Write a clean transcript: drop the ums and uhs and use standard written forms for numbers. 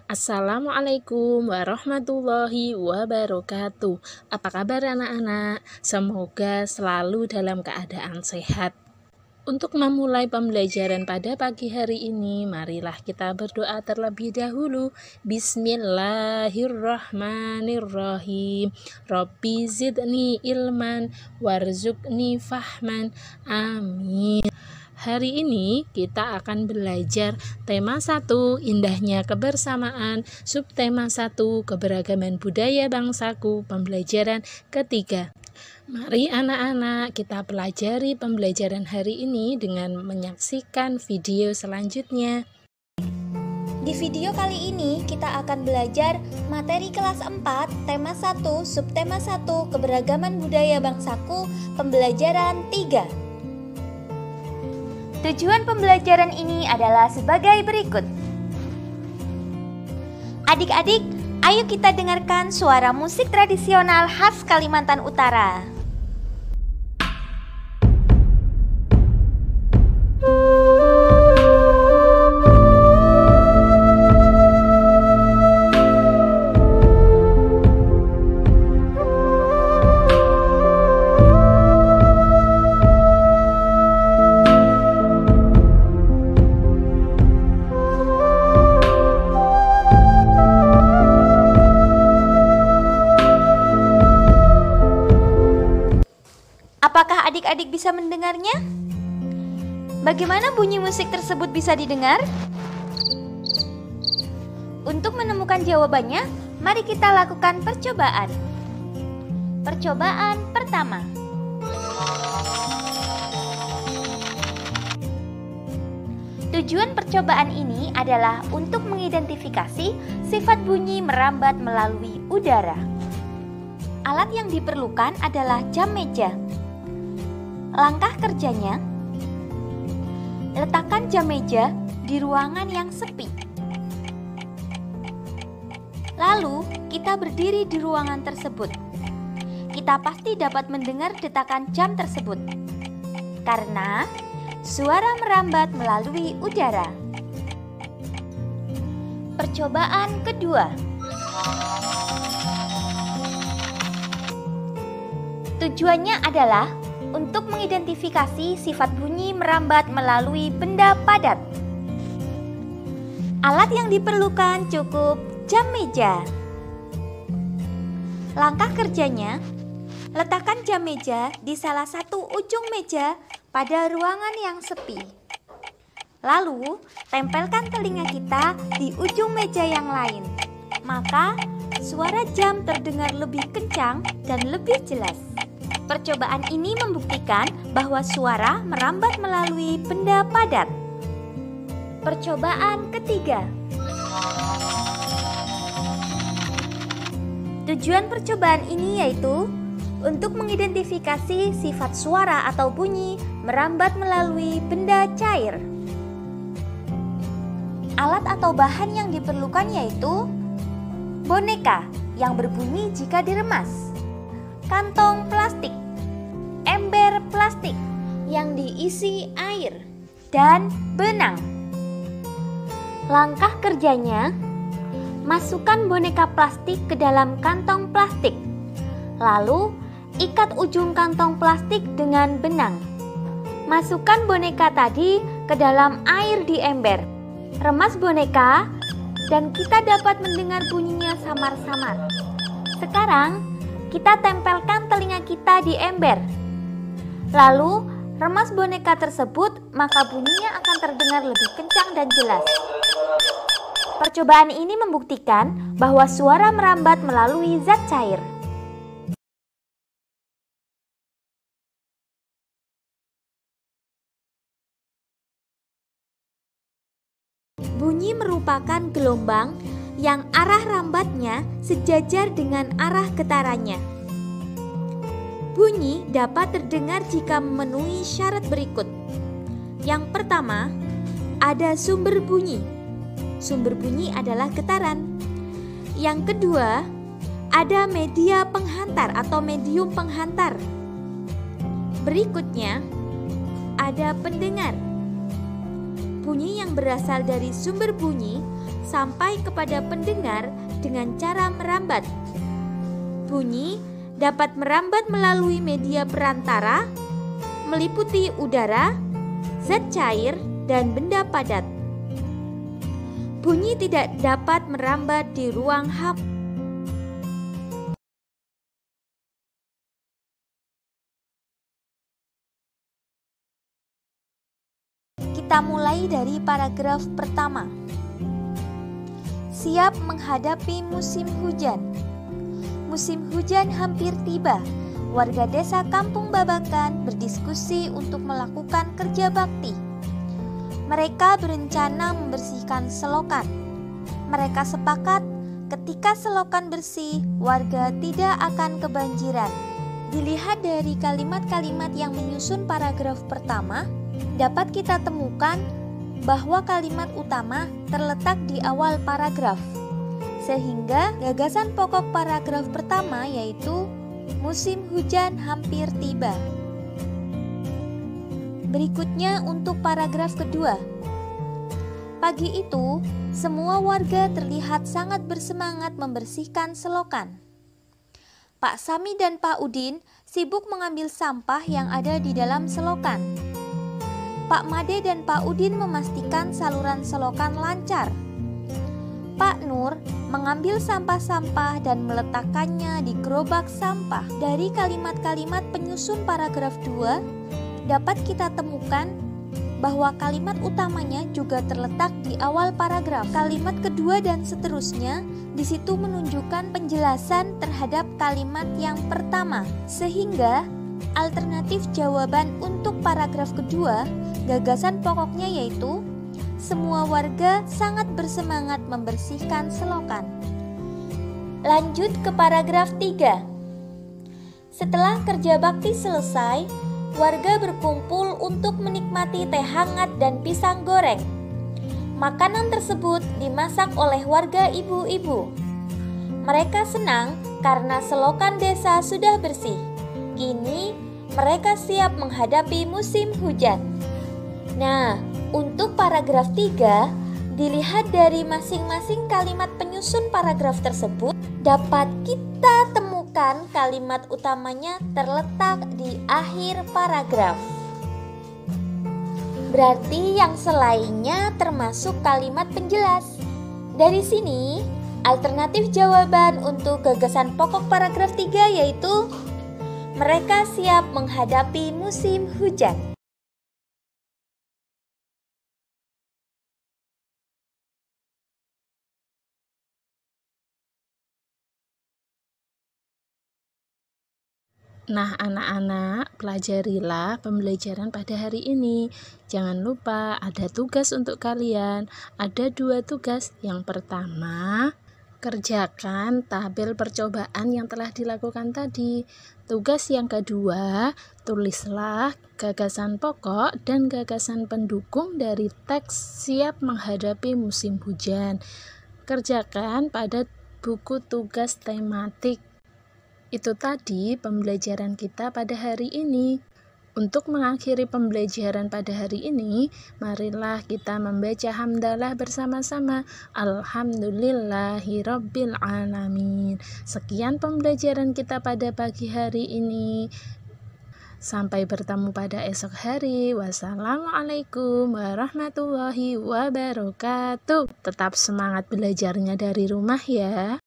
Assalamualaikum warahmatullahi wabarakatuh. Apa kabar anak-anak? Semoga selalu dalam keadaan sehat. Untuk memulai pembelajaran pada pagi hari ini, marilah kita berdoa terlebih dahulu. Bismillahirrahmanirrahim. Rabbi zidni ilman warzuqni fahman. Amin. Hari ini kita akan belajar tema 1, indahnya kebersamaan, subtema 1, keberagaman budaya bangsaku, pembelajaran ketiga. Mari anak-anak kita pelajari pembelajaran hari ini dengan menyaksikan video selanjutnya. Di video kali ini kita akan belajar materi kelas 4, tema 1, subtema 1, keberagaman budaya bangsaku, pembelajaran 3. Tujuan pembelajaran ini adalah sebagai berikut. Adik-adik, ayo kita dengarkan suara musik tradisional khas Kalimantan Utara. Apakah adik-adik bisa mendengarnya? Bagaimana bunyi musik tersebut bisa didengar? Untuk menemukan jawabannya, mari kita lakukan percobaan. Percobaan pertama. Tujuan percobaan ini adalah untuk mengidentifikasi sifat bunyi merambat melalui udara. Alat yang diperlukan adalah jam meja. Langkah kerjanya, letakkan jam meja di ruangan yang sepi. Lalu, kita berdiri di ruangan tersebut. Kita pasti dapat mendengar detakan jam tersebut, karena suara merambat melalui udara. Percobaan kedua. Tujuannya adalah untuk mengidentifikasi sifat bunyi merambat melalui benda padat. Alat yang diperlukan cukup jam meja. Langkah kerjanya, letakkan jam meja di salah satu ujung meja pada ruangan yang sepi. Lalu, tempelkan telinga kita di ujung meja yang lain. Maka, suara jam terdengar lebih kencang dan lebih jelas. Percobaan ini membuktikan bahwa suara merambat melalui benda padat. Percobaan ketiga. Tujuan percobaan ini yaitu untuk mengidentifikasi sifat suara atau bunyi merambat melalui benda cair. Alat atau bahan yang diperlukan yaitu boneka yang berbunyi jika diremas, kantong plastik, ember plastik yang diisi air, dan benang. Langkah kerjanya, masukkan boneka plastik ke dalam kantong plastik. Lalu, ikat ujung kantong plastik dengan benang. Masukkan boneka tadi ke dalam air di ember. Remas boneka dan kita dapat mendengar bunyinya samar-samar. Sekarang, kita tempelkan telinga kita di ember. Lalu, remas boneka tersebut, maka bunyinya akan terdengar lebih kencang dan jelas. Percobaan ini membuktikan bahwa suara merambat melalui zat cair. Bunyi merupakan gelombang yang arah rambatnya sejajar dengan arah getarannya. Bunyi dapat terdengar jika memenuhi syarat berikut. Yang pertama, ada sumber bunyi. Sumber bunyi adalah getaran. Yang kedua, ada media penghantar atau medium penghantar. Berikutnya, ada pendengar. Bunyi yang berasal dari sumber bunyi sampai kepada pendengar dengan cara merambat. Bunyi dapat merambat melalui media perantara, meliputi udara, zat cair, dan benda padat. Bunyi tidak dapat merambat di ruang hampa. Kita mulai dari paragraf pertama. Siap menghadapi musim hujan. Musim hujan hampir tiba. Warga desa Kampung Babakan berdiskusi untuk melakukan kerja bakti. Mereka berencana membersihkan selokan. Mereka sepakat ketika selokan bersih, warga tidak akan kebanjiran. Dilihat dari kalimat-kalimat yang menyusun paragraf pertama, dapat kita temukan bahwa kalimat utama terletak di awal paragraf, sehingga gagasan pokok paragraf pertama yaitu musim hujan hampir tiba. Berikutnya untuk paragraf kedua. Pagi itu, semua warga terlihat sangat bersemangat membersihkan selokan. Pak Sami dan Pak Udin sibuk mengambil sampah yang ada di dalam selokan. Pak Made dan Pak Udin memastikan saluran selokan lancar. Pak Nur mengambil sampah-sampah dan meletakkannya di gerobak sampah. Dari kalimat-kalimat penyusun paragraf 2, dapat kita temukan bahwa kalimat utamanya juga terletak di awal paragraf. Kalimat kedua dan seterusnya di situ menunjukkan penjelasan terhadap kalimat yang pertama, sehingga alternatif jawaban untuk paragraf kedua, gagasan pokoknya yaitu semua warga sangat bersemangat membersihkan selokan. Lanjut ke paragraf 3. Setelah kerja bakti selesai, warga berkumpul untuk menikmati teh hangat dan pisang goreng. Makanan tersebut dimasak oleh warga ibu-ibu. Mereka senang karena selokan desa sudah bersih. Kini mereka siap menghadapi musim hujan. Nah, untuk paragraf 3, dilihat dari masing-masing kalimat penyusun paragraf tersebut, dapat kita temukan kalimat utamanya terletak di akhir paragraf. Berarti yang selainnya termasuk kalimat penjelas. Dari sini, alternatif jawaban untuk gagasan pokok paragraf 3 yaitu mereka siap menghadapi musim hujan. Nah, anak-anak, pelajarilah pembelajaran pada hari ini. Jangan lupa ada tugas untuk kalian. Ada 2 tugas. Yang pertama, kerjakan tabel percobaan yang telah dilakukan tadi. Tugas yang kedua, tulislah gagasan pokok dan gagasan pendukung dari teks siap menghadapi musim hujan. Kerjakan pada buku tugas tematik. Itu tadi pembelajaran kita pada hari ini. Untuk mengakhiri pembelajaran pada hari ini, marilah kita membaca hamdalah bersama-sama. Alhamdulillahirabbil alamin. Sekian pembelajaran kita pada pagi hari ini. Sampai bertemu pada esok hari. Wassalamualaikum warahmatullahi wabarakatuh. Tetap semangat belajarnya dari rumah ya.